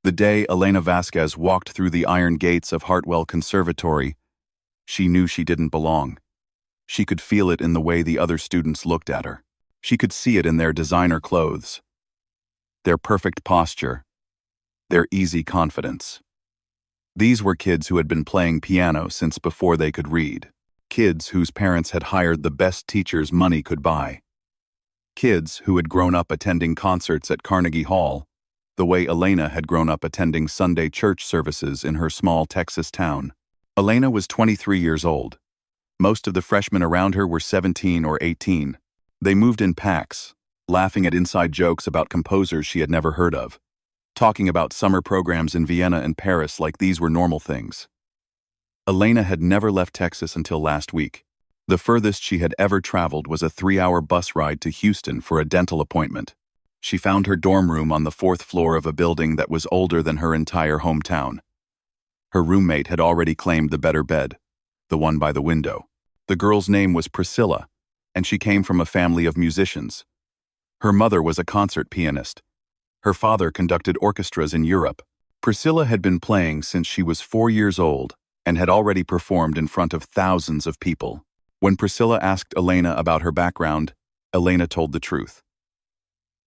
The day Elena Vasquez walked through the iron gates of Hartwell Conservatory, she knew she didn't belong. She could feel it in the way the other students looked at her. She could see it in their designer clothes, their perfect posture, their easy confidence. These were kids who had been playing piano since before they could read. Kids whose parents had hired the best teachers money could buy. Kids who had grown up attending concerts at Carnegie Hall, the way Elena had grown up attending Sunday church services in her small Texas town. Elena was 23 years old. Most of the freshmen around her were 17 or 18. They moved in packs, laughing at inside jokes about composers she had never heard of, talking about summer programs in Vienna and Paris like these were normal things. Elena had never left Texas until last week. The furthest she had ever traveled was a 3-hour bus ride to Houston for a dental appointment. She found her dorm room on the 4th floor of a building that was older than her entire hometown. Her roommate had already claimed the better bed, the one by the window. The girl's name was Priscilla, and she came from a family of musicians. Her mother was a concert pianist. Her father conducted orchestras in Europe. Priscilla had been playing since she was 4 years old and had already performed in front of thousands of people. When Priscilla asked Elena about her background, Elena told the truth.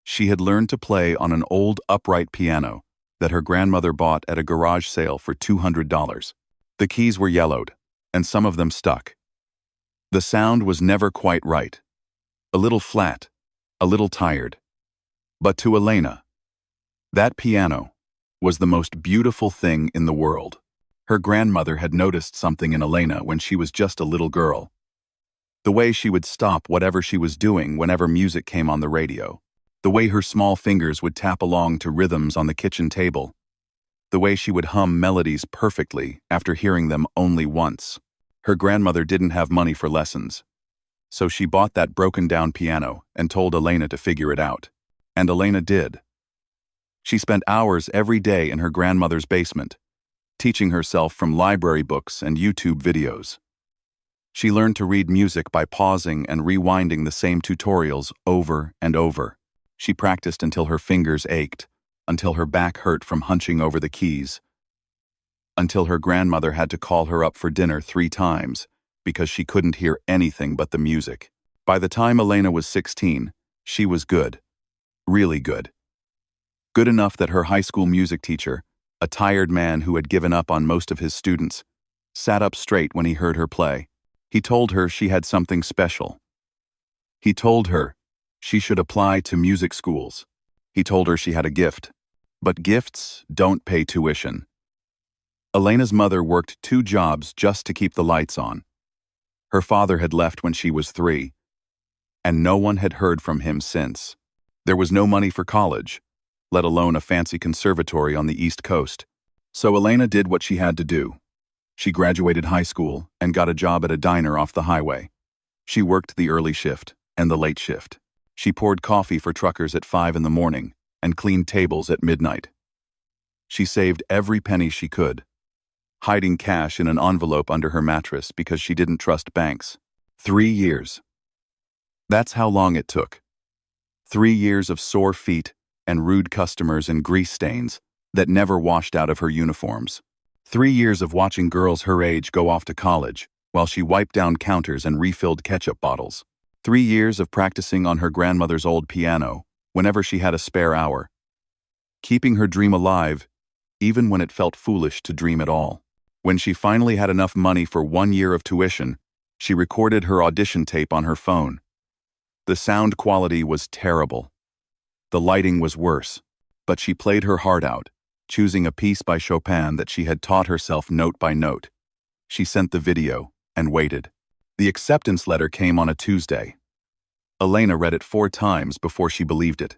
She had learned to play on an old upright piano that her grandmother bought at a garage sale for $200. The keys were yellowed, and some of them stuck. The sound was never quite right. A little flat, a little tired. But to Elena, that piano was the most beautiful thing in the world. Her grandmother had noticed something in Elena when she was just a little girl. The way she would stop whatever she was doing whenever music came on the radio. The way her small fingers would tap along to rhythms on the kitchen table. The way she would hum melodies perfectly after hearing them only once. Her grandmother didn't have money for lessons, so she bought that broken-down piano and told Elena to figure it out. And Elena did. She spent hours every day in her grandmother's basement, teaching herself from library books and YouTube videos. She learned to read music by pausing and rewinding the same tutorials over and over. She practiced until her fingers ached, until her back hurt from hunching over the keys, until her grandmother had to call her up for dinner 3 times because she couldn't hear anything but the music. By the time Elena was 16, she was good. Really good. Good enough that her high school music teacher, a tired man who had given up on most of his students, sat up straight when he heard her play. He told her she had something special. He told her she should apply to music schools. He told her she had a gift. But gifts don't pay tuition. Elena's mother worked 2 jobs just to keep the lights on. Her father had left when she was 3, and no one had heard from him since. There was no money for college, let alone a fancy conservatory on the East Coast. So Elena did what she had to do. She graduated high school and got a job at a diner off the highway. She worked the early shift and the late shift. She poured coffee for truckers at 5 in the morning and cleaned tables at midnight. She saved every penny she could, hiding cash in an envelope under her mattress because she didn't trust banks. 3 years. That's how long it took. 3 years of sore feet and rude customers and grease stains that never washed out of her uniforms. 3 years of watching girls her age go off to college while she wiped down counters and refilled ketchup bottles. 3 years of practicing on her grandmother's old piano whenever she had a spare hour. Keeping her dream alive, even when it felt foolish to dream at all. When she finally had enough money for 1 year of tuition, she recorded her audition tape on her phone. The sound quality was terrible. The lighting was worse, but she played her heart out, choosing a piece by Chopin that she had taught herself note by note. She sent the video and waited. The acceptance letter came on a Tuesday. Elena read it 4 times before she believed it.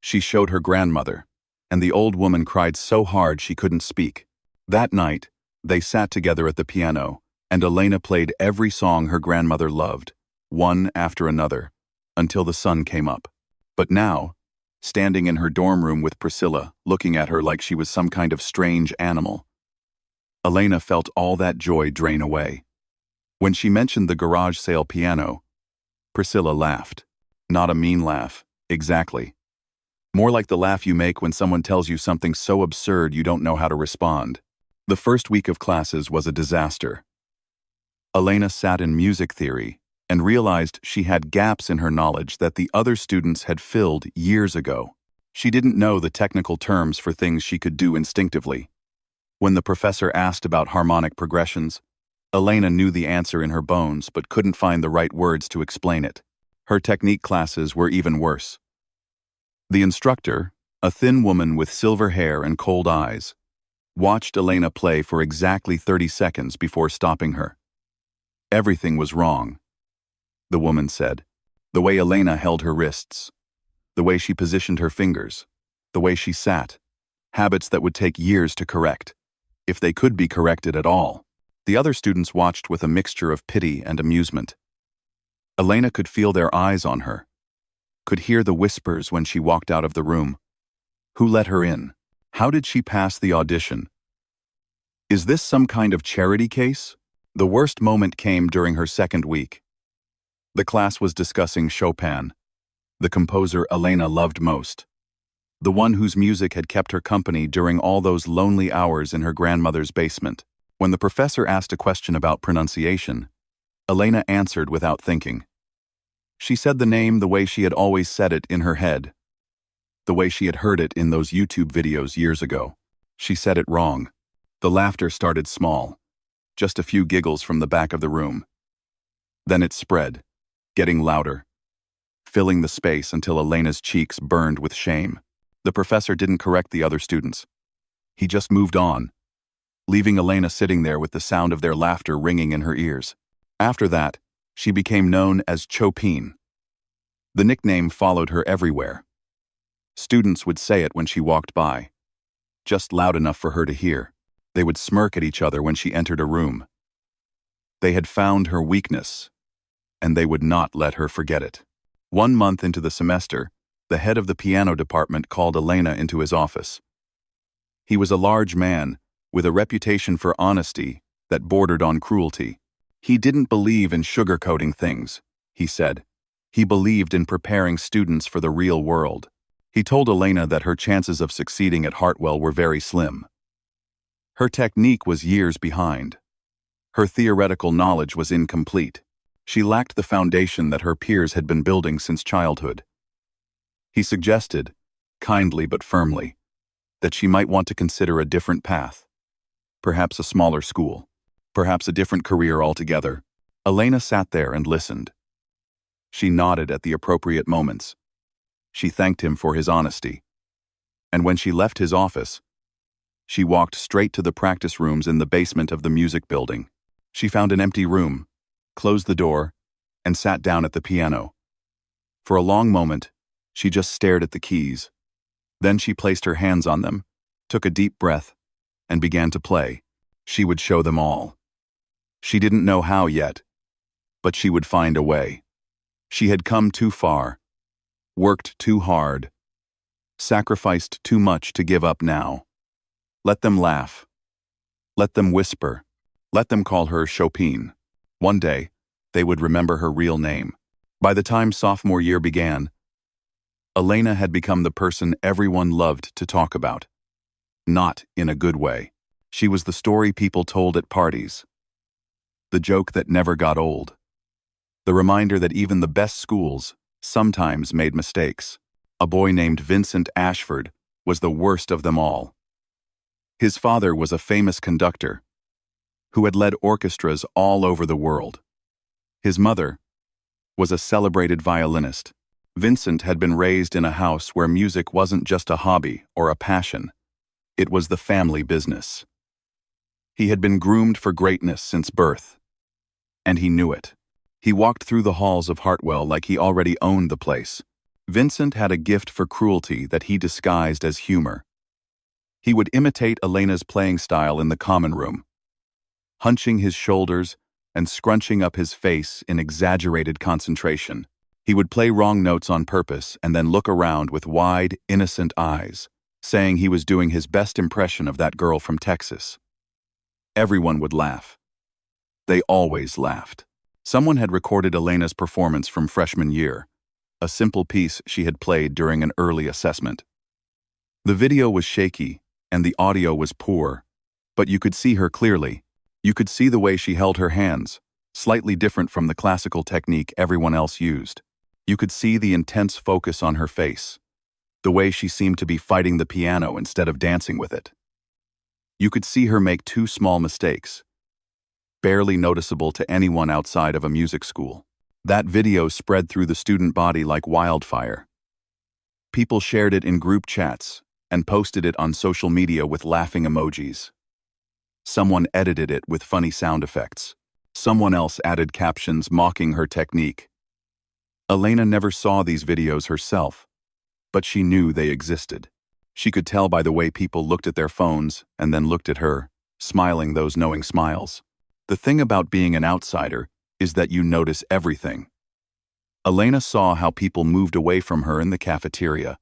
She showed her grandmother, and the old woman cried so hard she couldn't speak. That night, they sat together at the piano, and Elena played every song her grandmother loved, one after another, until the sun came up. But now, standing in her dorm room with Priscilla, looking at her like she was some kind of strange animal, Elena felt all that joy drain away. When she mentioned the garage sale piano, Priscilla laughed. Not a mean laugh, exactly. More like the laugh you make when someone tells you something so absurd you don't know how to respond. The first week of classes was a disaster. Elena sat in music theory and realized she had gaps in her knowledge that the other students had filled years ago. She didn't know the technical terms for things she could do instinctively. When the professor asked about harmonic progressions, Elena knew the answer in her bones but couldn't find the right words to explain it. Her technique classes were even worse. The instructor, a thin woman with silver hair and cold eyes, watched Elena play for exactly 30 seconds before stopping her. Everything was wrong, the woman said. The way Elena held her wrists, the way she positioned her fingers, the way she sat, habits that would take years to correct, if they could be corrected at all. The other students watched with a mixture of pity and amusement. Elena could feel their eyes on her, could hear the whispers when she walked out of the room. Who let her in? How did she pass the audition? Is this some kind of charity case? The worst moment came during her second week. The class was discussing Chopin, the composer Elena loved most, the one whose music had kept her company during all those lonely hours in her grandmother's basement. When the professor asked a question about pronunciation, Elena answered without thinking. She said the name the way she had always said it in her head, the way she had heard it in those YouTube videos years ago. She said it wrong. The laughter started small, just a few giggles from the back of the room. Then it spread, getting louder, filling the space until Elena's cheeks burned with shame. The professor didn't correct the other students. He just moved on, leaving Elena sitting there with the sound of their laughter ringing in her ears. After that, she became known as Chopin. The nickname followed her everywhere. Students would say it when she walked by, just loud enough for her to hear. They would smirk at each other when she entered a room. They had found her weakness, and they would not let her forget it. 1 month into the semester, the head of the piano department called Elena into his office. He was a large man with a reputation for honesty that bordered on cruelty. He didn't believe in sugarcoating things, he said. He believed in preparing students for the real world. He told Elena that her chances of succeeding at Hartwell were very slim. Her technique was years behind. Her theoretical knowledge was incomplete. She lacked the foundation that her peers had been building since childhood. He suggested, kindly but firmly, that she might want to consider a different path. Perhaps a smaller school. Perhaps a different career altogether. Elena sat there and listened. She nodded at the appropriate moments. She thanked him for his honesty. And when she left his office, she walked straight to the practice rooms in the basement of the music building. She found an empty room, closed the door, and sat down at the piano. For a long moment, she just stared at the keys. Then she placed her hands on them, took a deep breath, and began to play. She would show them all. She didn't know how yet, but she would find a way. She had come too far, worked too hard, sacrificed too much to give up now. Let them laugh. Let them whisper. Let them call her Chopin. One day, they would remember her real name. By the time sophomore year began, Elena had become the person everyone loved to talk about. Not in a good way. She was the story people told at parties. The joke that never got old. The reminder that even the best schools sometimes made mistakes. A boy named Vincent Ashford was the worst of them all. His father was a famous conductor who had led orchestras all over the world. His mother was a celebrated violinist. Vincent had been raised in a house where music wasn't just a hobby or a passion. It was the family business. He had been groomed for greatness since birth, and he knew it. He walked through the halls of Hartwell like he already owned the place. Vincent had a gift for cruelty that he disguised as humor. He would imitate Elena's playing style in the common room, hunching his shoulders and scrunching up his face in exaggerated concentration. He would play wrong notes on purpose and then look around with wide, innocent eyes, saying he was doing his best impression of that girl from Texas. Everyone would laugh. They always laughed. Someone had recorded Elena's performance from freshman year. a simple piece she had played during an early assessment. The video was shaky, and the audio was poor, but you could see her clearly. You could see the way she held her hands, slightly different from the classical technique everyone else used. You could see the intense focus on her face, the way she seemed to be fighting the piano instead of dancing with it. You could see her make two small mistakes, barely noticeable to anyone outside of a music school. That video spread through the student body like wildfire. People shared it in group chats and posted it on social media with laughing emojis. Someone edited it with funny sound effects. Someone else added captions mocking her technique. Elena never saw these videos herself, but she knew they existed. She could tell by the way people looked at their phones and then looked at her, smiling those knowing smiles. The thing about being an outsider is that you notice everything. Elena saw how people moved away from her in the cafeteria,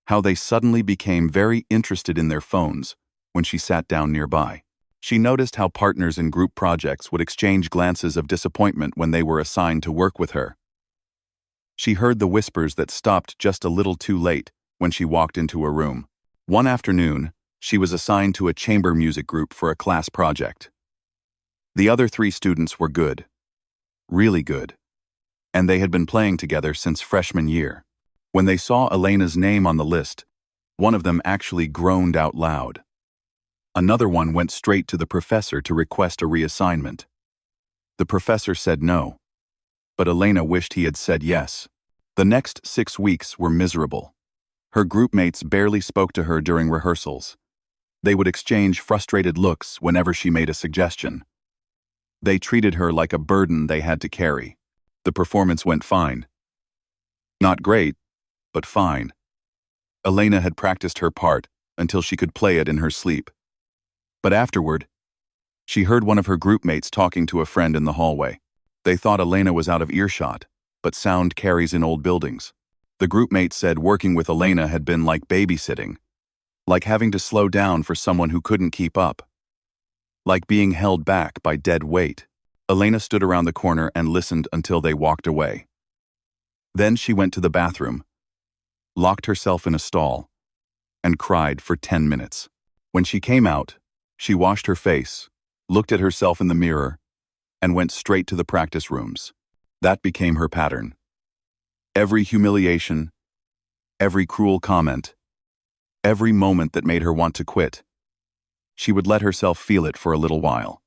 how they suddenly became very interested in their phones when she sat down nearby. She noticed how partners in group projects would exchange glances of disappointment when they were assigned to work with her. She heard the whispers that stopped just a little too late when she walked into a room. One afternoon, she was assigned to a chamber music group for a class project. The other 3 students were good, really good, and they had been playing together since freshman year. When they saw Elena's name on the list, one of them actually groaned out loud. Another one went straight to the professor to request a reassignment. The professor said no, but Elena wished he had said yes. The next 6 weeks were miserable. Her group mates barely spoke to her during rehearsals. They would exchange frustrated looks whenever she made a suggestion. They treated her like a burden they had to carry. The performance went fine. Not great, but fine. Elena had practiced her part until she could play it in her sleep. But afterward, she heard one of her group mates talking to a friend in the hallway. They thought Elena was out of earshot, but sound carries in old buildings. The group mate said working with Elena had been like babysitting, like having to slow down for someone who couldn't keep up, like being held back by dead weight. Elena stood around the corner and listened until they walked away. Then she went to the bathroom, locked herself in a stall, and cried for 10 minutes. When she came out, she washed her face, looked at herself in the mirror, and went straight to the practice rooms. That became her pattern. Every humiliation, every cruel comment, every moment that made her want to quit, she would let herself feel it for a little while.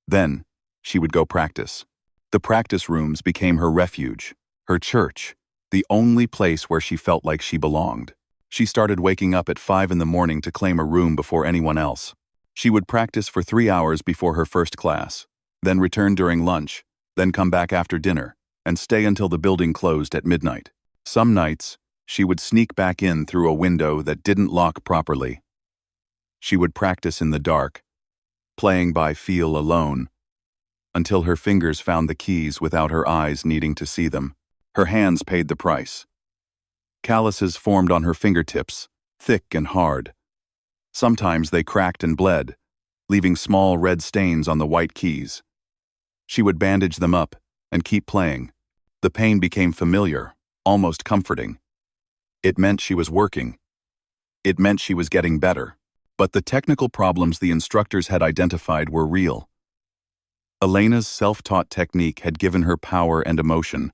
Then, she would go practice. The practice rooms became her refuge, her church, the only place where she felt like she belonged. She started waking up at 5 in the morning to claim a room before anyone else. She would practice for 3 hours before her first class, then return during lunch, then come back after dinner, and stay until the building closed at midnight. Some nights, she would sneak back in through a window that didn't lock properly. She would practice in the dark, playing by feel alone, until her fingers found the keys without her eyes needing to see them. Her hands paid the price. Calluses formed on her fingertips, thick and hard. Sometimes they cracked and bled, leaving small red stains on the white keys. She would bandage them up and keep playing. The pain became familiar, almost comforting. It meant she was working. It meant she was getting better. But the technical problems the instructors had identified were real. Elena's self-taught technique had given her power and emotion,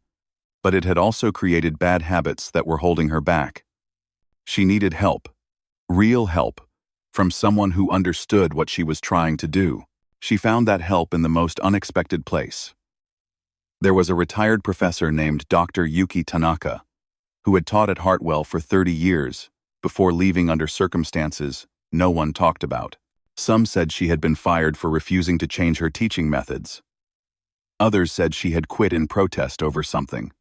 but it had also created bad habits that were holding her back. She needed help, real help, from someone who understood what she was trying to do. She found that help in the most unexpected place. There was a retired professor named Dr. Yuki Tanaka, who had taught at Hartwell for 30 years before leaving under circumstances no one talked about. Some said she had been fired for refusing to change her teaching methods. Others said she had quit in protest over something.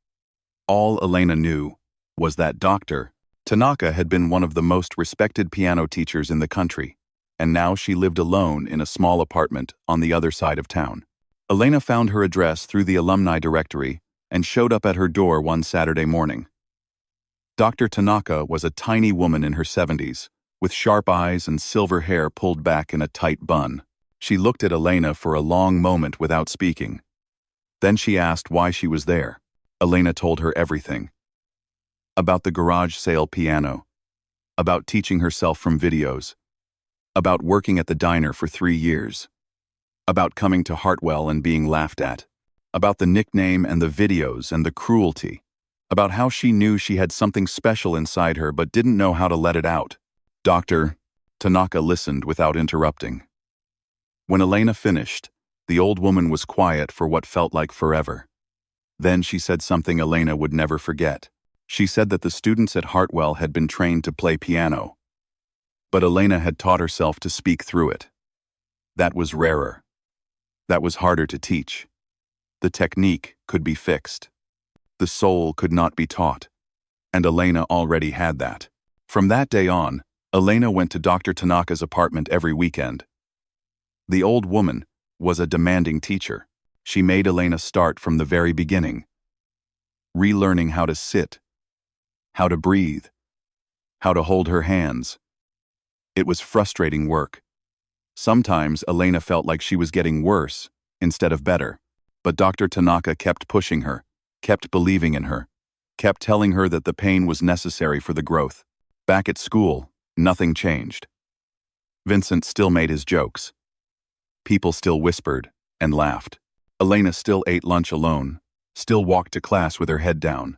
All Elena knew was that Dr. Tanaka had been one of the most respected piano teachers in the country, and now she lived alone in a small apartment on the other side of town. Elena found her address through the alumni directory and showed up at her door one Saturday morning. Dr. Tanaka was a tiny woman in her 70s, with sharp eyes and silver hair pulled back in a tight bun. She looked at Elena for a long moment without speaking. Then she asked why she was there. Elena told her everything. About the garage sale piano, about teaching herself from videos, about working at the diner for 3 years, about coming to Hartwell and being laughed at, about the nickname and the videos and the cruelty, about how she knew she had something special inside her but didn't know how to let it out. Dr. Tanaka listened without interrupting. When Elena finished, the old woman was quiet for what felt like forever. Then she said something Elena would never forget. She said that the students at Hartwell had been trained to play piano, but Elena had taught herself to speak through it. That was rarer. That was harder to teach. The technique could be fixed. The soul could not be taught. And Elena already had that. From that day on, Elena went to Dr. Tanaka's apartment every weekend. The old woman was a demanding teacher. She made Elena start from the very beginning, relearning how to sit, how to breathe, how to hold her hands. It was frustrating work. Sometimes Elena felt like she was getting worse instead of better, but Dr. Tanaka kept pushing her, kept believing in her, kept telling her that the pain was necessary for the growth. Back at school, nothing changed. Vincent still made his jokes. People still whispered and laughed. Elena still ate lunch alone, still walked to class with her head down,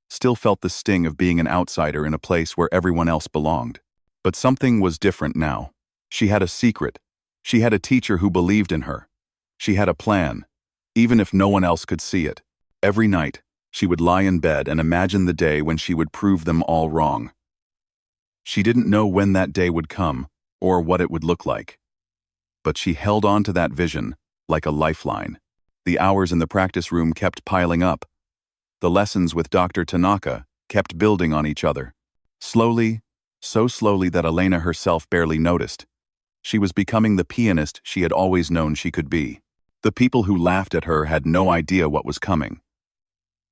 still felt the sting of being an outsider in a place where everyone else belonged. But something was different now. She had a secret. She had a teacher who believed in her. She had a plan, even if no one else could see it. Every night, she would lie in bed and imagine the day when she would prove them all wrong. She didn't know when that day would come or what it would look like. But she held on to that vision like a lifeline. The hours in the practice room kept piling up. The lessons with Dr. Tanaka kept building on each other. Slowly, so slowly that Elena herself barely noticed, she was becoming the pianist she had always known she could be. The people who laughed at her had no idea what was coming.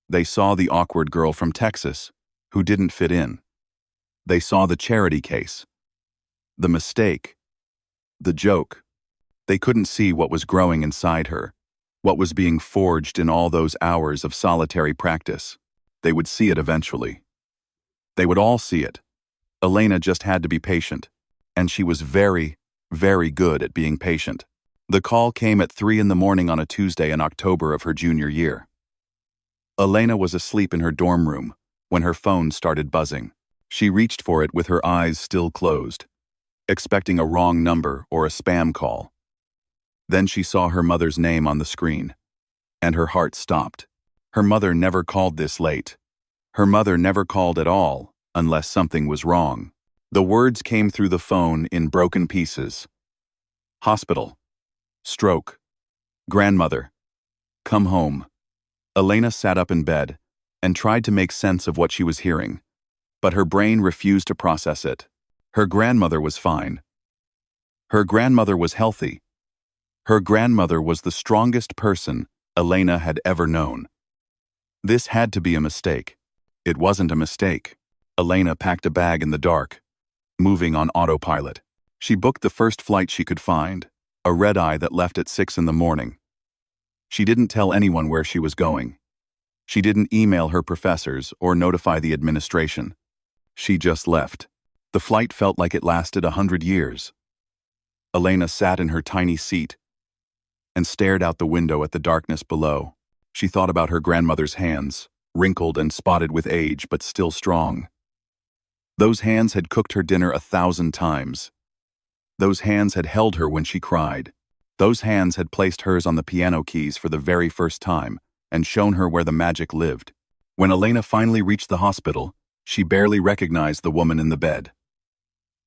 They saw the awkward girl from Texas who didn't fit in. They saw the charity case, the mistake, the joke. They couldn't see what was growing inside her, what was being forged in all those hours of solitary practice. They would see it eventually. They would all see it. Elena just had to be patient, and she was very, very good at being patient. The call came at 3 in the morning on a Tuesday in October of her junior year. Elena was asleep in her dorm room when her phone started buzzing. She reached for it with her eyes still closed, expecting a wrong number or a spam call. Then she saw her mother's name on the screen, and her heart stopped. Her mother never called this late. Her mother never called at all unless something was wrong. The words came through the phone in broken pieces. Hospital. Stroke. Grandmother. Come home. Elena sat up in bed and tried to make sense of what she was hearing, but her brain refused to process it. Her grandmother was fine. Her grandmother was healthy. Her grandmother was the strongest person Elena had ever known. This had to be a mistake. It wasn't a mistake. Elena packed a bag in the dark, moving on autopilot. She booked the first flight she could find, a red-eye that left at 6 in the morning. She didn't tell anyone where she was going. She didn't email her professors or notify the administration. She just left. The flight felt like it lasted 100 years. Elena sat in her tiny seat and stared out the window at the darkness below. She thought about her grandmother's hands, wrinkled and spotted with age but still strong. Those hands had cooked her dinner 1,000 times. Those hands had held her when she cried. Those hands had placed hers on the piano keys for the very first time and shown her where the magic lived. When Elena finally reached the hospital, she barely recognized the woman in the bed.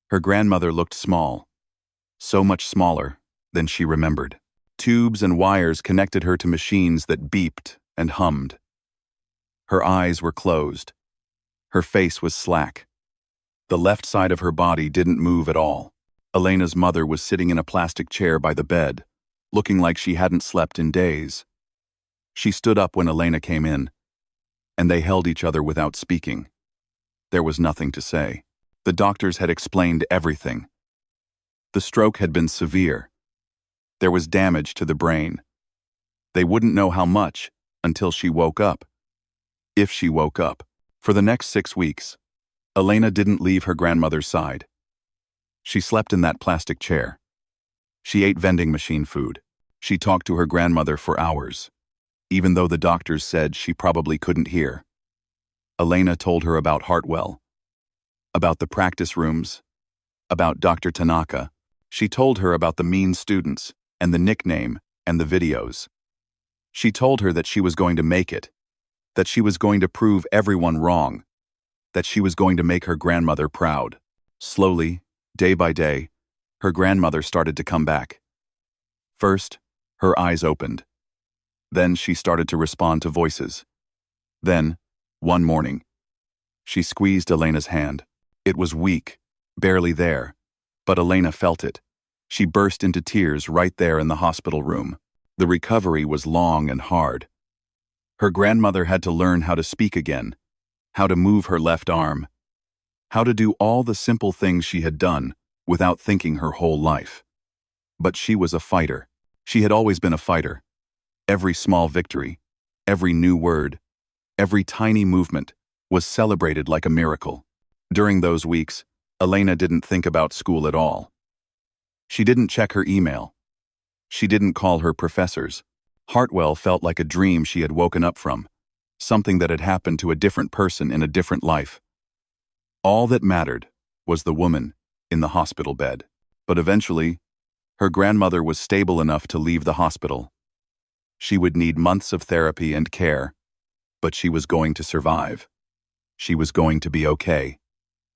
Her grandmother looked small, so much smaller than she remembered. Tubes and wires connected her to machines that beeped and hummed. Her eyes were closed. Her face was slack. The left side of her body didn't move at all. Elena's mother was sitting in a plastic chair by the bed, looking like she hadn't slept in days. She stood up when Elena came in, and they held each other without speaking. There was nothing to say. The doctors had explained everything. The stroke had been severe. There was damage to the brain. They wouldn't know how much until she woke up. if she woke up. For the next 6 weeks, Elena didn't leave her grandmother's side. She slept in that plastic chair. She ate vending machine food. She talked to her grandmother for hours, even though the doctors said she probably couldn't hear. Elena told her about Hartwell, about the practice rooms, about Dr. Tanaka. She told her about the mean students, and the nickname, and the videos. She told her that she was going to make it, that she was going to prove everyone wrong, that she was going to make her grandmother proud. Slowly, day by day, her grandmother started to come back. First, her eyes opened. Then she started to respond to voices. Then, one morning, she squeezed Elena's hand. It was weak, barely there, but Elena felt it. She burst into tears right there in the hospital room. The recovery was long and hard. Her grandmother had to learn how to speak again, how to move her left arm, how to do all the simple things she had done without thinking her whole life. But she was a fighter. She had always been a fighter. Every small victory, every new word, every tiny movement was celebrated like a miracle. During those weeks, Elena didn't think about school at all. She didn't check her email. She didn't call her professors. Hartwell felt like a dream she had woken up from, something that had happened to a different person in a different life. All that mattered was the woman in the hospital bed. But eventually, her grandmother was stable enough to leave the hospital. She would need months of therapy and care, but she was going to survive. She was going to be okay.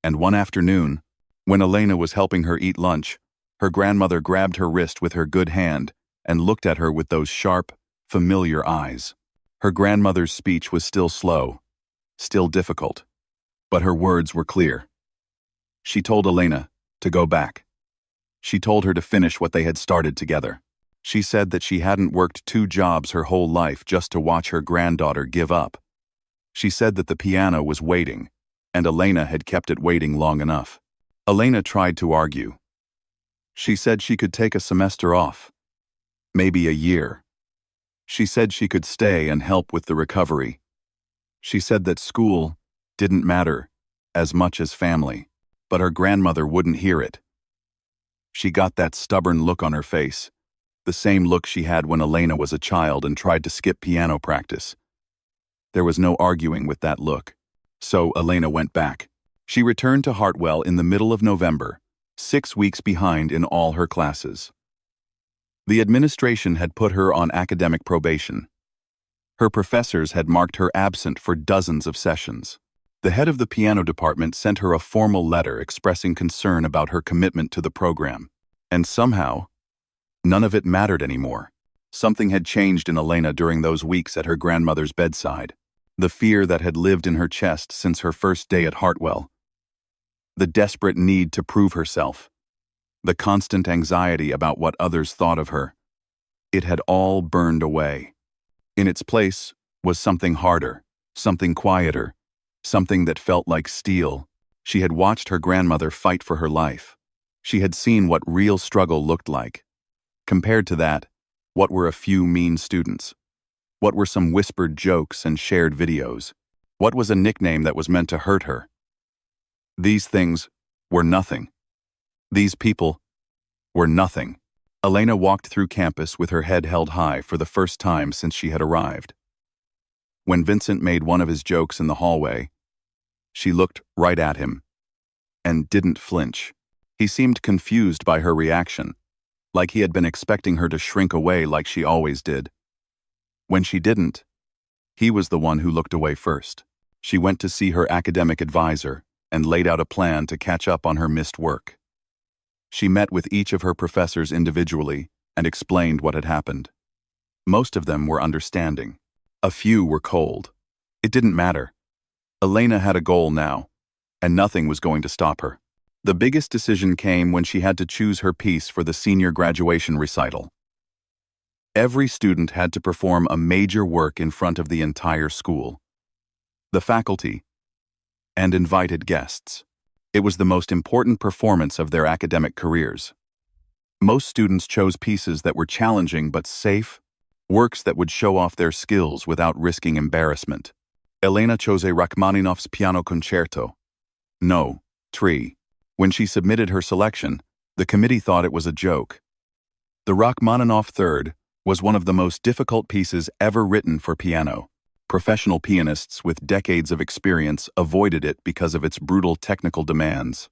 And one afternoon, when Elena was helping her eat lunch, her grandmother grabbed her wrist with her good hand and looked at her with those sharp, familiar eyes. Her grandmother's speech was still slow, still difficult, but her words were clear. She told Elena to go back. She told her to finish what they had started together. She said that she hadn't worked 2 jobs her whole life just to watch her granddaughter give up. She said that the piano was waiting, and Elena had kept it waiting long enough. Elena tried to argue. She said she could take a semester off, maybe a year. She said she could stay and help with the recovery. She said that school didn't matter as much as family, but her grandmother wouldn't hear it. She got that stubborn look on her face, the same look she had when Elena was a child and tried to skip piano practice. There was no arguing with that look, so Elena went back. She returned to Hartwell in the middle of November, 6 weeks behind in all her classes. The administration had put her on academic probation. Her professors had marked her absent for dozens of sessions. The head of the piano department sent her a formal letter expressing concern about her commitment to the program. And somehow, none of it mattered anymore. Something had changed in Elena during those weeks at her grandmother's bedside. The fear that had lived in her chest since her first day at Hartwell. The desperate need to prove herself. The constant anxiety about what others thought of her. It had all burned away. In its place was something harder, something quieter, something that felt like steel. She had watched her grandmother fight for her life. She had seen what real struggle looked like. Compared to that, what were a few mean students? What were some whispered jokes and shared videos? What was a nickname that was meant to hurt her? These things were nothing. These people were nothing. Elena walked through campus with her head held high for the first time since she had arrived. When Vincent made one of his jokes in the hallway, she looked right at him and didn't flinch. He seemed confused by her reaction, like he had been expecting her to shrink away like she always did. When she didn't, he was the one who looked away first. She went to see her academic advisor and laid out a plan to catch up on her missed work. She met with each of her professors individually and explained what had happened. Most of them were understanding. A few were cold. It didn't matter. Elena had a goal now, and nothing was going to stop her. The biggest decision came when she had to choose her piece for the senior graduation recital. Every student had to perform a major work in front of the entire school, the faculty, and invited guests. It was the most important performance of their academic careers. Most students chose pieces that were challenging but safe, works that would show off their skills without risking embarrassment. Elena chose a Rachmaninoff's piano concerto. No, 3. When she submitted her selection, the committee thought it was a joke. The Rachmaninoff Third was one of the most difficult pieces ever written for piano. Professional pianists with decades of experience avoided it because of its brutal technical demands.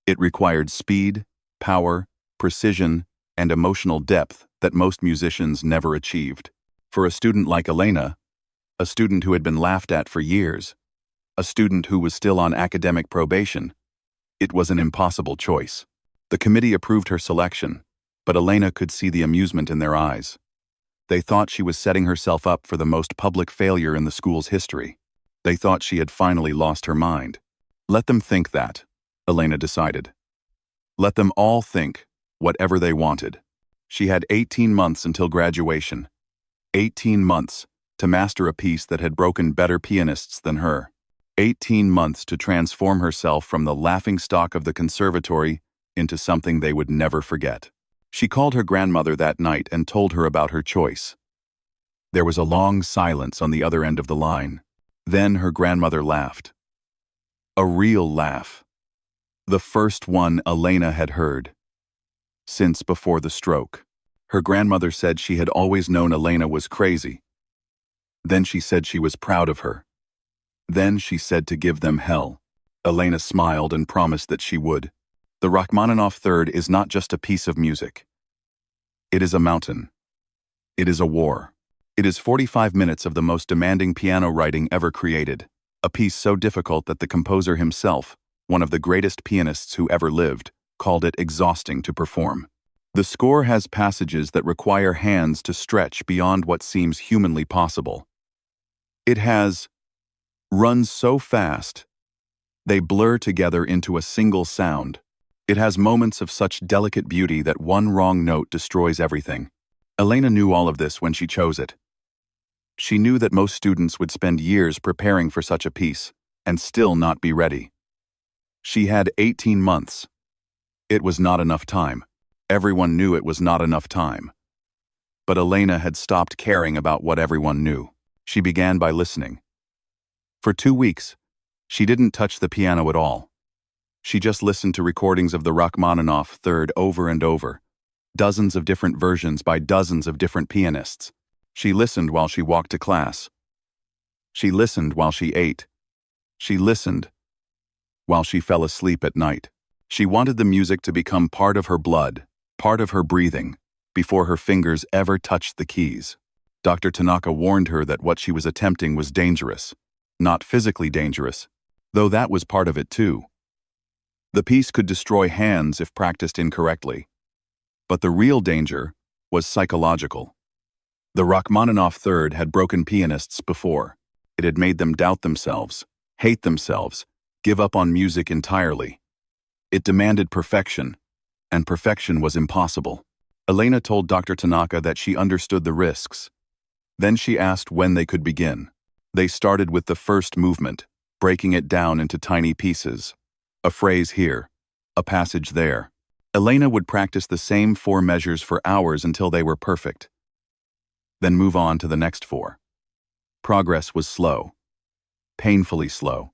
It required speed, power, precision, and emotional depth that most musicians never achieved. For a student like Elena, a student who had been laughed at for years, a student who was still on academic probation, it was an impossible choice. The committee approved her selection, but Elena could see the amusement in their eyes. They thought she was setting herself up for the most public failure in the school's history. They thought she had finally lost her mind. Let them think that, Elena decided. Let them all think whatever they wanted. She had 18 months until graduation. 18 months to master a piece that had broken better pianists than her. 18 months to transform herself from the laughingstock of the conservatory into something they would never forget. She called her grandmother that night and told her about her choice. There was a long silence on the other end of the line. Then her grandmother laughed. A real laugh. The first one Elena had heard since before the stroke. Her grandmother said she had always known Elena was crazy. Then she said she was proud of her. Then she said to give them hell. Elena smiled and promised that she would. The Rachmaninoff Third is not just a piece of music. It is a mountain. It is a war. It is 45 minutes of the most demanding piano writing ever created, a piece so difficult that the composer himself, one of the greatest pianists who ever lived, called it exhausting to perform. The score has passages that require hands to stretch beyond what seems humanly possible. It has runs so fast, they blur together into a single sound. It has moments of such delicate beauty that one wrong note destroys everything. Elena knew all of this when she chose it. She knew that most students would spend years preparing for such a piece and still not be ready. She had 18 months. It was not enough time. Everyone knew it was not enough time. But Elena had stopped caring about what everyone knew. She began by listening. For 2 weeks, she didn't touch the piano at all. She just listened to recordings of the Rachmaninoff Third over and over, dozens of different versions by dozens of different pianists. She listened while she walked to class. She listened while she ate. She listened while she fell asleep at night. She wanted the music to become part of her blood, part of her breathing, before her fingers ever touched the keys. Dr. Tanaka warned her that what she was attempting was dangerous, not physically dangerous, though that was part of it too. The piece could destroy hands if practiced incorrectly. But the real danger was psychological. The Rachmaninoff Third had broken pianists before. It had made them doubt themselves, hate themselves, give up on music entirely. It demanded perfection, and perfection was impossible. Elena told Dr. Tanaka that she understood the risks. Then she asked when they could begin. They started with the first movement, breaking it down into tiny pieces. A phrase here, a passage there. Elena would practice the same 4 measures for hours until they were perfect. Then move on to the next 4. Progress was slow, painfully slow.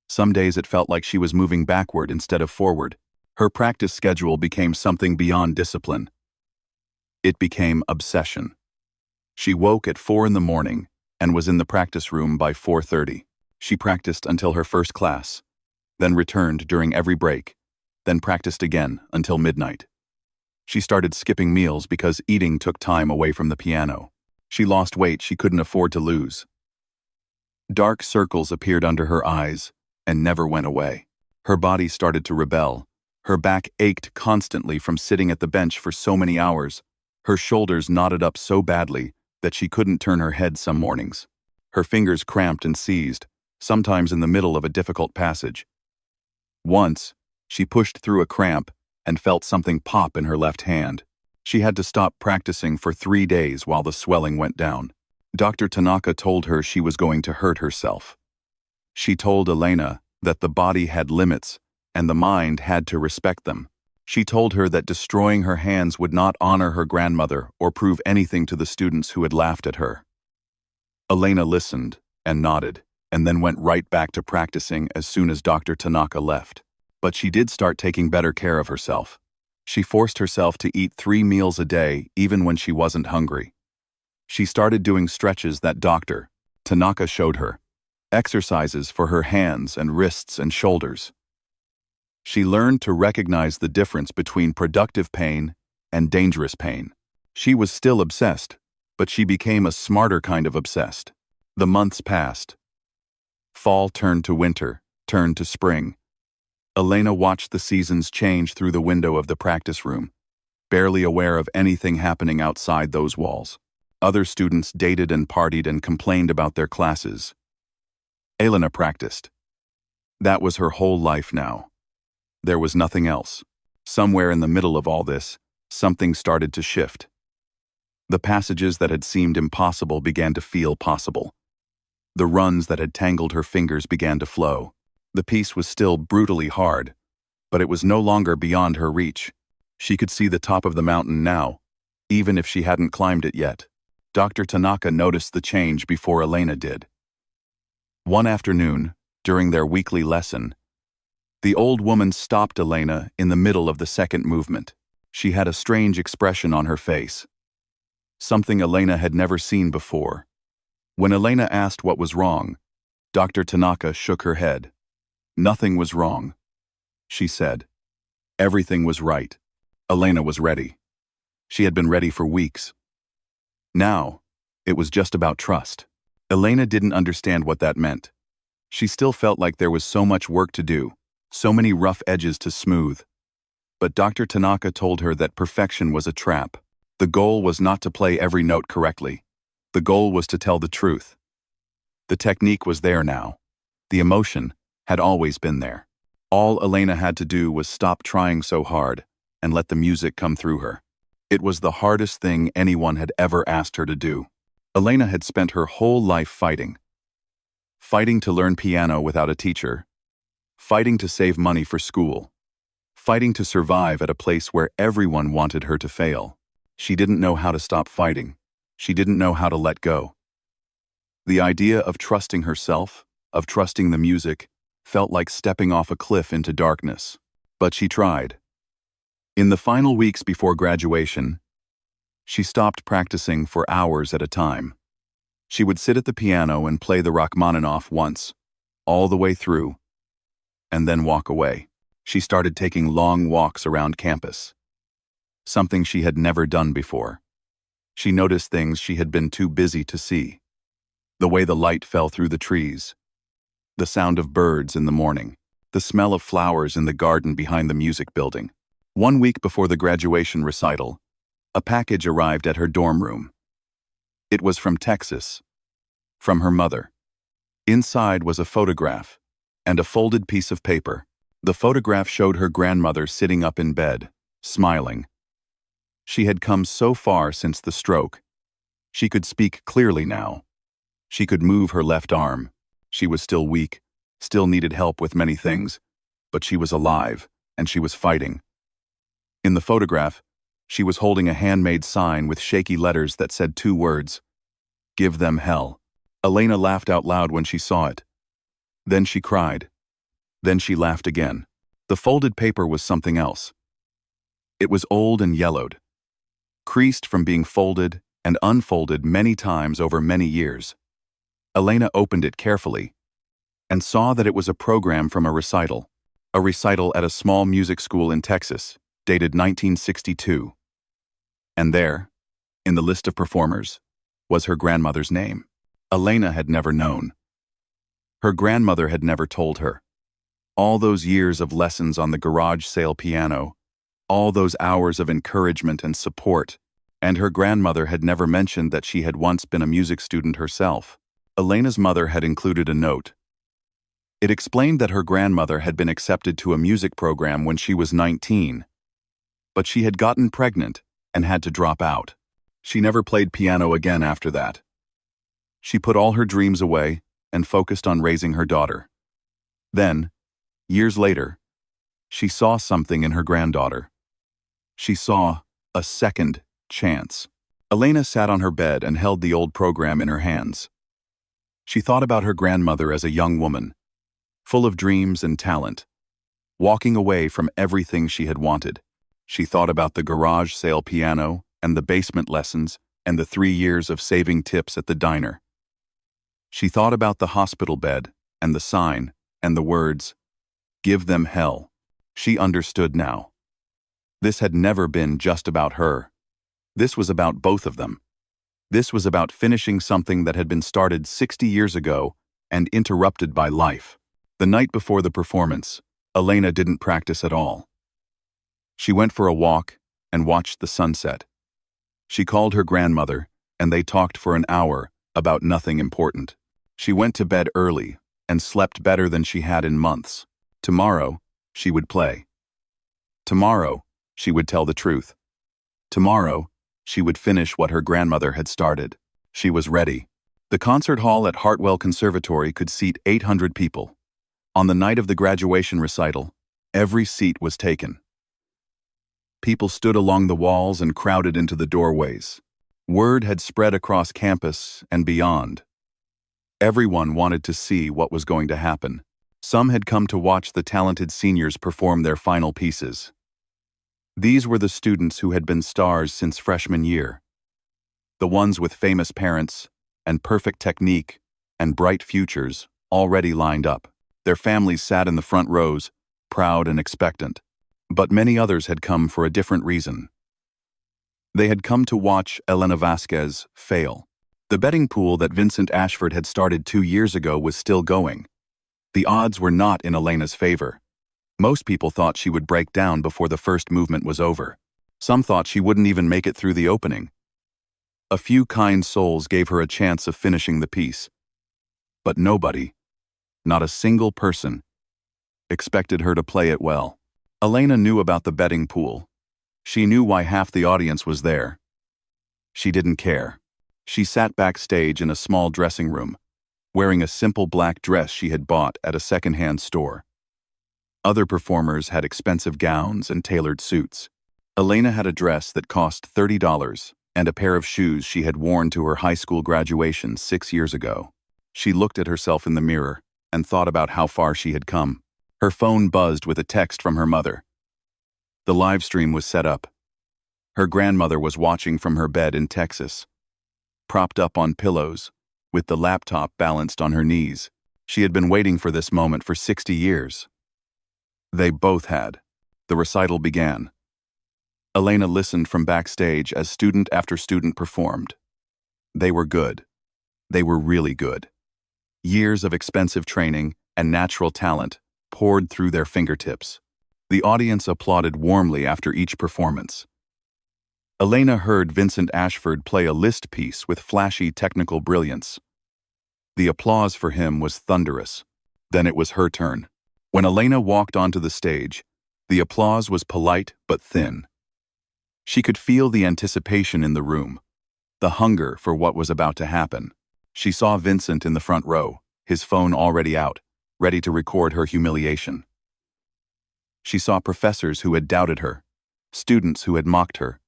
Some days it felt like she was moving backward instead of forward. Her practice schedule became something beyond discipline. It became obsession. She woke at 4 in the morning and was in the practice room by 4:30. She practiced until her first class, then returned during every break, then practiced again until midnight. She started skipping meals because eating took time away from the piano. She lost weight she couldn't afford to lose. Dark circles appeared under her eyes and never went away. Her body started to rebel. Her back ached constantly from sitting at the bench for so many hours. Her shoulders knotted up so badly that she couldn't turn her head some mornings. Her fingers cramped and seized, sometimes in the middle of a difficult passage. Once, she pushed through a cramp and felt something pop in her left hand. She had to stop practicing for 3 days while the swelling went down. Dr. Tanaka told her she was going to hurt herself. She told Elena that the body had limits and the mind had to respect them. She told her that destroying her hands would not honor her grandmother or prove anything to the students who had laughed at her. Elena listened and nodded. and then went right back to practicing as soon as Dr. Tanaka left. But she did start taking better care of herself. She forced herself to eat 3 meals a day even when she wasn't hungry. She started doing stretches that Dr. Tanaka showed her, exercises for her hands and wrists and shoulders. She learned to recognize the difference between productive pain and dangerous pain. She was still obsessed, but she became a smarter kind of obsessed. The months passed. Fall turned to winter, turned to spring. Elena watched the seasons change through the window of the practice room, barely aware of anything happening outside those walls. Other students dated and partied and complained about their classes. Elena practiced. That was her whole life now. There was nothing else. Somewhere in the middle of all this, something started to shift. The passages that had seemed impossible began to feel possible. The runs that had tangled her fingers began to flow. The piece was still brutally hard, but it was no longer beyond her reach. She could see the top of the mountain now, even if she hadn't climbed it yet. Dr. Tanaka noticed the change before Elena did. One afternoon, during their weekly lesson, the old woman stopped Elena in the middle of the second movement. She had a strange expression on her face, something Elena had never seen before. When Elena asked what was wrong, Dr. Tanaka shook her head. Nothing was wrong, she said. Everything was right. Elena was ready. She had been ready for weeks. Now, it was just about trust. Elena didn't understand what that meant. She still felt like there was so much work to do, so many rough edges to smooth. But Dr. Tanaka told her that perfection was a trap. The goal was not to play every note correctly. The goal was to tell the truth. The technique was there now. The emotion had always been there. All Elena had to do was stop trying so hard and let the music come through her. It was the hardest thing anyone had ever asked her to do. Elena had spent her whole life fighting. Fighting to learn piano without a teacher. Fighting to save money for school. Fighting to survive at a place where everyone wanted her to fail. She didn't know how to stop fighting. She didn't know how to let go. The idea of trusting herself, of trusting the music, felt like stepping off a cliff into darkness. But she tried. In the final weeks before graduation, she stopped practicing for hours at a time. She would sit at the piano and play the Rachmaninoff once, all the way through, and then walk away. She started taking long walks around campus, something she had never done before. She noticed things she had been too busy to see. The way the light fell through the trees, the sound of birds in the morning, the smell of flowers in the garden behind the music building. 1 week before the graduation recital, a package arrived at her dorm room. It was from Texas, from her mother. Inside was a photograph and a folded piece of paper. The photograph showed her grandmother sitting up in bed, smiling. She had come so far since the stroke. She could speak clearly now. She could move her left arm. She was still weak, still needed help with many things, but she was alive, and she was fighting. In the photograph, she was holding a handmade sign with shaky letters that said 2 words, "Give them hell." Elena laughed out loud when she saw it. Then she cried. Then she laughed again. The folded paper was something else. It was old and yellowed, creased from being folded and unfolded many times over many years. Elena opened it carefully and saw that it was a program from a recital at a small music school in Texas, dated 1962. And there, in the list of performers, was her grandmother's name. Elena had never known. Her grandmother had never told her. All those years of lessons on the garage sale piano, all those hours of encouragement and support, and her grandmother had never mentioned that she had once been a music student herself. Elena's mother had included a note. It explained that her grandmother had been accepted to a music program when she was 19, but she had gotten pregnant and had to drop out. She never played piano again after that. She put all her dreams away and focused on raising her daughter. Then, years later, she saw something in her granddaughter. She saw a second chance. Elena sat on her bed and held the old program in her hands. She thought about her grandmother as a young woman, full of dreams and talent, walking away from everything she had wanted. She thought about the garage sale piano and the basement lessons and the 3 years of saving tips at the diner. She thought about the hospital bed and the sign and the words, "Give them hell." She understood now. This had never been just about her. This was about both of them. This was about finishing something that had been started 60 years ago and interrupted by life. The night before the performance, Elena didn't practice at all. She went for a walk and watched the sunset. She called her grandmother, and they talked for an hour about nothing important. She went to bed early and slept better than she had in months. Tomorrow, she would play. Tomorrow, she would tell the truth. Tomorrow, she would finish what her grandmother had started. She was ready. The concert hall at Hartwell Conservatory could seat 800 people. On the night of the graduation recital, every seat was taken. People stood along the walls and crowded into the doorways. Word had spread across campus and beyond. Everyone wanted to see what was going to happen. Some had come to watch the talented seniors perform their final pieces. These were the students who had been stars since freshman year. The ones with famous parents and perfect technique and bright futures already lined up. Their families sat in the front rows, proud and expectant. But many others had come for a different reason. They had come to watch Elena Vasquez fail. The betting pool that Vincent Ashford had started 2 years ago was still going. The odds were not in Elena's favor. Most people thought she would break down before the first movement was over. Some thought she wouldn't even make it through the opening. A few kind souls gave her a chance of finishing the piece. But nobody, not a single person, expected her to play it well. Elena knew about the betting pool. She knew why half the audience was there. She didn't care. She sat backstage in a small dressing room, wearing a simple black dress she had bought at a second-hand store. Other performers had expensive gowns and tailored suits. Elena had a dress that cost $30 and a pair of shoes she had worn to her high school graduation 6 years ago. She looked at herself in the mirror and thought about how far she had come. Her phone buzzed with a text from her mother. The live stream was set up. Her grandmother was watching from her bed in Texas, propped up on pillows, with the laptop balanced on her knees. She had been waiting for this moment for 60 years. They both had. The recital began. Elena listened from backstage as student after student performed. They were good. They were really good. Years of expensive training and natural talent poured through their fingertips. The audience applauded warmly after each performance. Elena heard Vincent Ashford play a Liszt piece with flashy technical brilliance. The applause for him was thunderous. Then it was her turn. When Elena walked onto the stage, the applause was polite but thin. She could feel the anticipation in the room, the hunger for what was about to happen. She saw Vincent in the front row, his phone already out, ready to record her humiliation. She saw professors who had doubted her, students who had mocked her,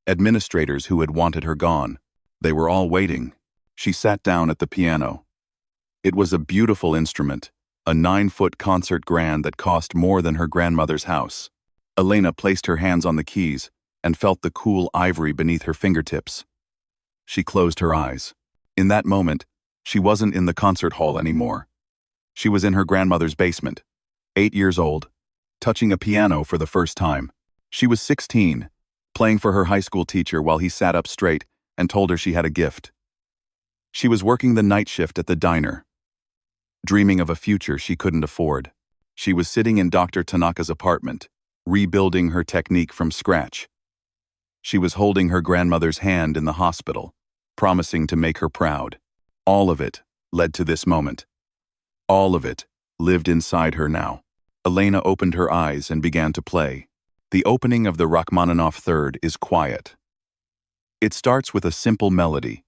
administrators who had wanted her gone. They were all waiting. She sat down at the piano. It was a beautiful instrument, a 9-foot concert grand that cost more than her grandmother's house. Elena placed her hands on the keys and felt the cool ivory beneath her fingertips. She closed her eyes. In that moment, she wasn't in the concert hall anymore. She was in her grandmother's basement, 8 years old, touching a piano for the first time. She was 16, playing for her high school teacher while he sat up straight and told her she had a gift. She was working the night shift at the diner, dreaming of a future she couldn't afford. She was sitting in Dr. Tanaka's apartment, rebuilding her technique from scratch. She was holding her grandmother's hand in the hospital, promising to make her proud. All of it led to this moment. All of it lived inside her now. Elena opened her eyes and began to play. The opening of the Rachmaninoff Third is quiet. It starts with a simple melody,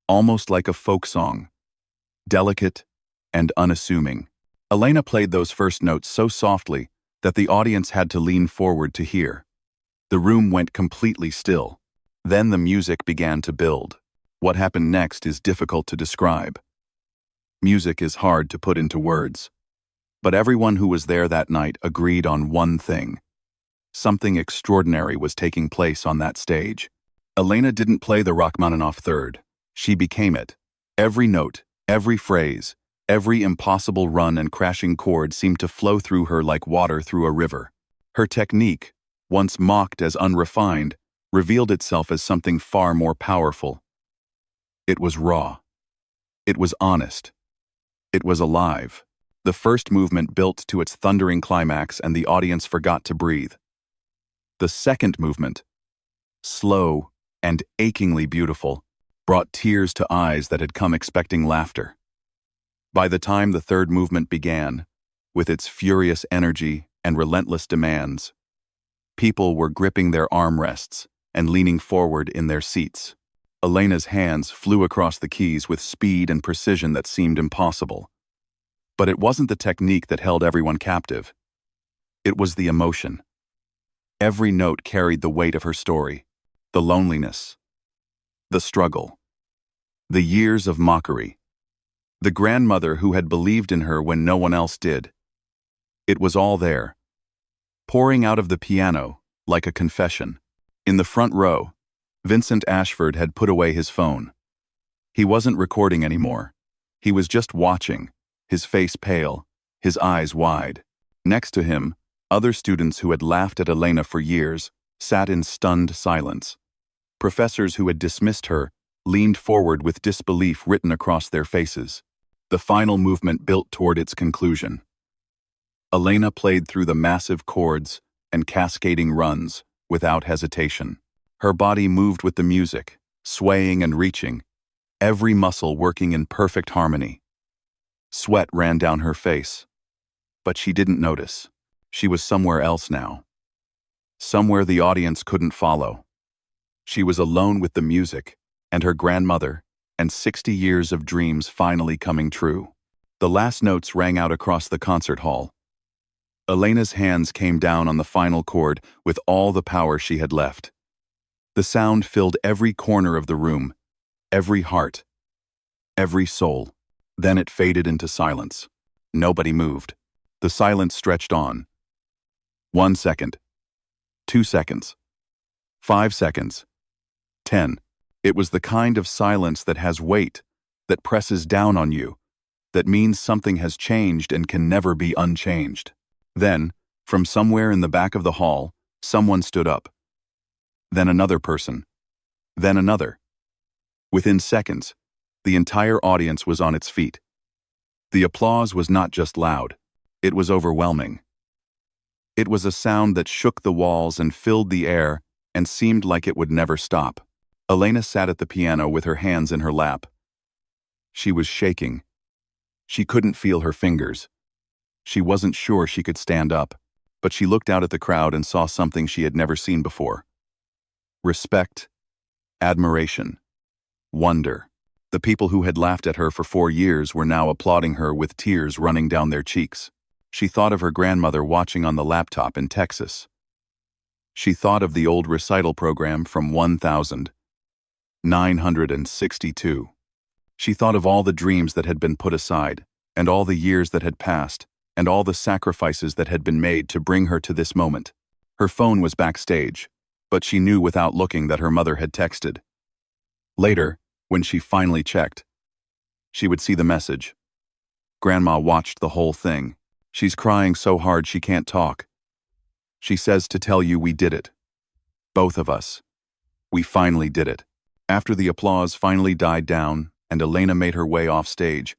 almost like a folk song, delicate and unassuming. Elena played those first notes so softly that the audience had to lean forward to hear. The room went completely still. Then the music began to build. What happened next is difficult to describe. Music is hard to put into words. But everyone who was there that night agreed on one thing. Something extraordinary was taking place on that stage. Elena didn't play the Rachmaninoff third. She became it. Every note, every phrase, every impossible run and crashing chord seemed to flow through her like water through a river. Her technique, once mocked as unrefined, revealed itself as something far more powerful. It was raw. It was honest. It was alive. The first movement built to its thundering climax and the audience forgot to breathe. The second movement, slow and achingly beautiful, brought tears to eyes that had come expecting laughter. By the time the third movement began, with its furious energy and relentless demands, people were gripping their armrests and leaning forward in their seats. Elena's hands flew across the keys with speed and precision that seemed impossible. But it wasn't the technique that held everyone captive. It was the emotion. Every note carried the weight of her story, the loneliness, the struggle, the years of mockery, the grandmother who had believed in her when no one else did. It was all there, pouring out of the piano like a confession. In the front row, Vincent Ashford had put away his phone. He wasn't recording anymore. He was just watching, his face pale, his eyes wide. Next to him, other students who had laughed at Elena for years sat in stunned silence. Professors who had dismissed her leaned forward with disbelief written across their faces. The final movement built toward its conclusion. Elena played through the massive chords and cascading runs without hesitation. Her body moved with the music, swaying and reaching, every muscle working in perfect harmony. Sweat ran down her face, but she didn't notice. She was somewhere else now. Somewhere the audience couldn't follow. She was alone with the music, and her grandmother, and 60 years of dreams finally coming true. The last notes rang out across the concert hall. Elena's hands came down on the final chord with all the power she had left. The sound filled every corner of the room, every heart, every soul. Then it faded into silence. Nobody moved. The silence stretched on. 1 second. 2 seconds. 5 seconds. 10. It was the kind of silence that has weight, that presses down on you, that means something has changed and can never be unchanged. Then, from somewhere in the back of the hall, someone stood up. Then another person. Then another. Within seconds, the entire audience was on its feet. The applause was not just loud, it was overwhelming. It was a sound that shook the walls and filled the air and seemed like it would never stop. Elena sat at the piano with her hands in her lap. She was shaking. She couldn't feel her fingers. She wasn't sure she could stand up, but she looked out at the crowd and saw something she had never seen before. Respect, admiration, wonder. The people who had laughed at her for 4 years were now applauding her with tears running down their cheeks. She thought of her grandmother watching on the laptop in Texas. She thought of the old recital program from 1962. She thought of all the dreams that had been put aside, and all the years that had passed, and all the sacrifices that had been made to bring her to this moment. Her phone was backstage, but she knew without looking that her mother had texted. Later, when she finally checked, she would see the message. Grandma watched the whole thing. She's crying so hard she can't talk. She says to tell you we did it. Both of us. We finally did it. After the applause finally died down and Elena made her way off stage,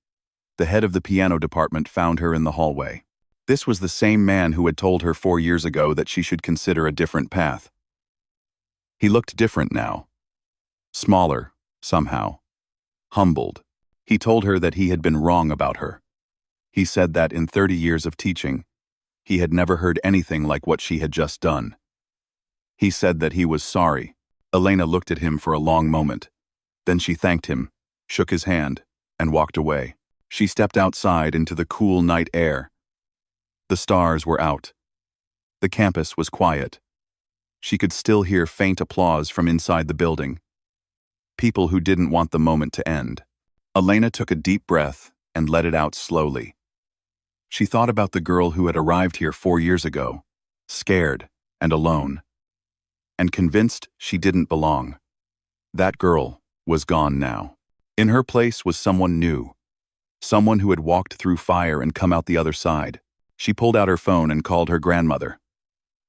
the head of the piano department found her in the hallway. This was the same man who had told her 4 years ago that she should consider a different path. He looked different now. Smaller, somehow. Humbled. He told her that he had been wrong about her. He said that in 30 years of teaching, he had never heard anything like what she had just done. He said that he was sorry. Elena looked at him for a long moment. Then she thanked him, shook his hand, and walked away. She stepped outside into the cool night air. The stars were out. The campus was quiet. She could still hear faint applause from inside the building. People who didn't want the moment to end. Elena took a deep breath and let it out slowly. She thought about the girl who had arrived here 4 years ago, scared and alone, and convinced she didn't belong. That girl was gone now. In her place was someone new, someone who had walked through fire and come out the other side. She pulled out her phone and called her grandmother.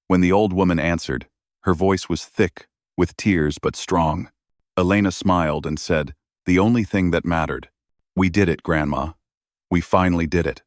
When the old woman answered, her voice was thick, with tears but strong. Elena smiled and said, "The only thing that mattered. We did it, Grandma. We finally did it."